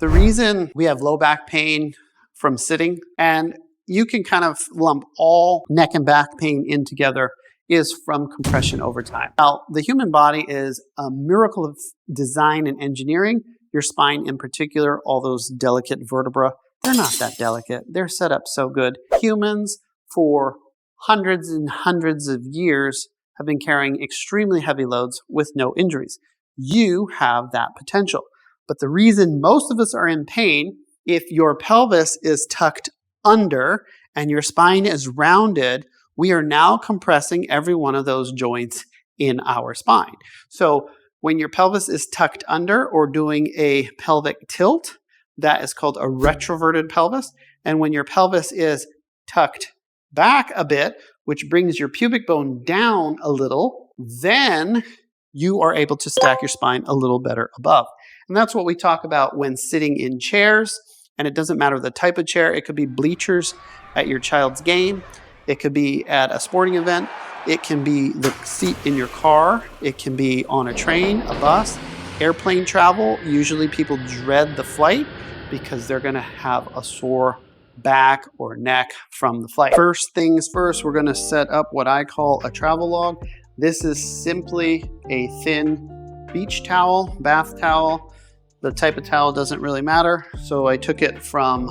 The reason we have low back pain from sitting, and you can kind of lump all neck and back pain in together, is from compression over time. Now, the human body is a miracle of design and engineering. Your spine in particular, all those delicate vertebrae, they're not that delicate. They're set up so good. Humans, for hundreds and hundreds of years, have been carrying extremely heavy loads with no injuries. You have that potential. But the reason most of us are in pain, if your pelvis is tucked under and your spine is rounded, we are now compressing every one of those joints in our spine. So when your pelvis is tucked under or doing a pelvic tilt, that is called a retroverted pelvis. And when your pelvis is tucked back a bit, which brings your pubic bone down a little, then you are able to stack your spine a little better above. And that's what we talk about when sitting in chairs. And it doesn't matter the type of chair. It could be bleachers at your child's game. It could be at a sporting event. It can be the seat in your car. It can be on a train, a bus, airplane travel. Usually people dread the flight because they're going to have a sore back or neck from the flight. First things first, we're going to set up what I call a travel log. This is simply a thin beach towel, bath towel. The type of towel doesn't really matter. So I took it from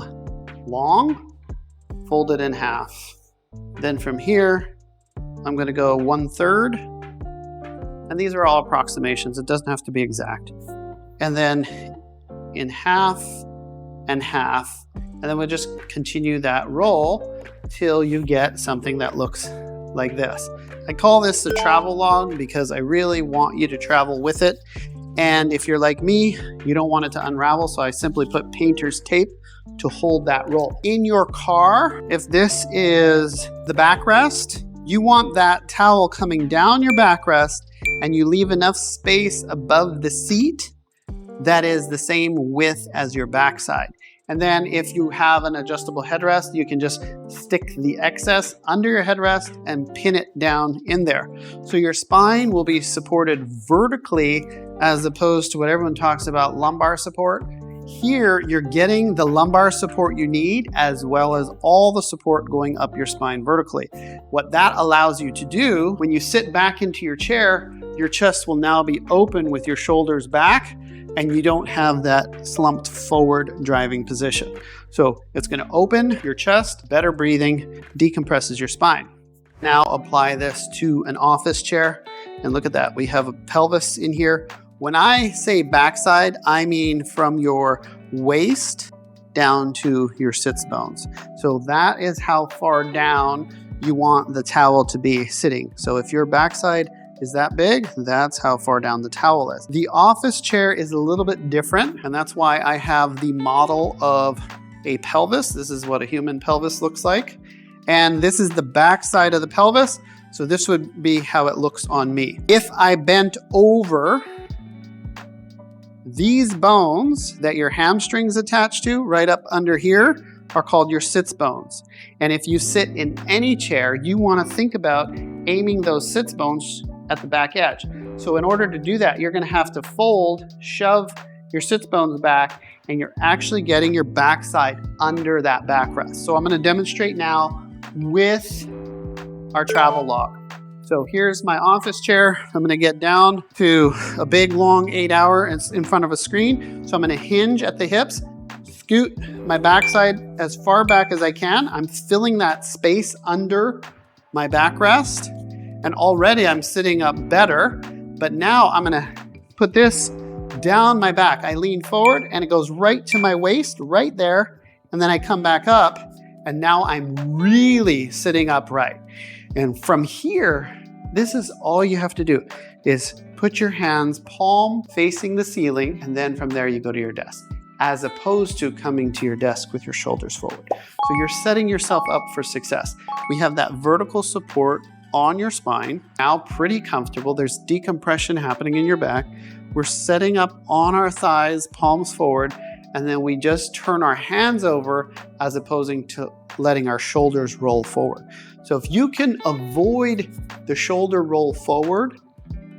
long, folded in half. Then from here, I'm going to go 1/3. And these are all approximations. It doesn't have to be exact. And then in half and half. And then we'll just continue that roll till you get something that looks like this. I call this the travel log because I really want you to travel with it. And if you're like me, you don't want it to unravel, so I simply put painter's tape to hold that roll. In your car, if this is the backrest, you want that towel coming down your backrest and you leave enough space above the seat that is the same width as your backside. And then if you have an adjustable headrest, you can just stick the excess under your headrest and pin it down in there. So your spine will be supported vertically as opposed to what everyone talks about, lumbar support. Here, you're getting the lumbar support you need as well as all the support going up your spine vertically. What that allows you to do, when you sit back into your chair, your chest will now be open with your shoulders back, and you don't have that slumped forward driving position. So it's going to open your chest, better breathing, decompresses your spine. Now apply this to an office chair, and look at that. We have a pelvis in here. When I say backside, I mean from your waist down to your sits bones. So that is how far down you want the towel to be sitting. So if your backside is that big, that's how far down the towel is. The office chair is a little bit different, and that's why I have the model of a pelvis. This is what a human pelvis looks like. And this is the back side of the pelvis. So this would be how it looks on me. If I bent over, these bones that your hamstrings attached to right up under here are called your sits bones. And if you sit in any chair, you want to think about aiming those sits bones at the back edge. So in order to do that, you're going to have to fold, shove your sits bones back, and you're actually getting your backside under that backrest. So I'm going to demonstrate now with our travel log. So here's my office chair. I'm going to get down to a big long 8-hour in front of a screen. So I'm going to hinge at the hips, scoot my backside as far back as I can. I'm filling that space under my backrest. And already I'm sitting up better, but now I'm gonna put this down my back. I lean forward and it goes right to my waist, right there. And then I come back up and now I'm really sitting upright. And from here, this is all you have to do is put your hands palm facing the ceiling. And then from there you go to your desk, as opposed to coming to your desk with your shoulders forward. So you're setting yourself up for success. We have that vertical support on your spine, now pretty comfortable. There's decompression happening in your back. We're setting up on our thighs, palms forward, and then we just turn our hands over as opposing to letting our shoulders roll forward. So if you can avoid the shoulder roll forward,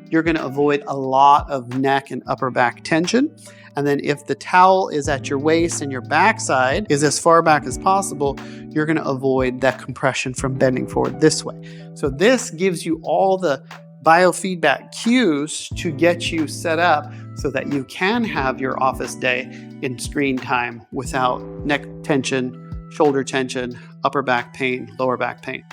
you're going to avoid a lot of neck and upper back tension. And then if the towel is at your waist and your backside is as far back as possible, you're going to avoid that compression from bending forward this way. So this gives you all the biofeedback cues to get you set up so that you can have your office day in screen time without neck tension, shoulder tension, upper back pain, lower back pain.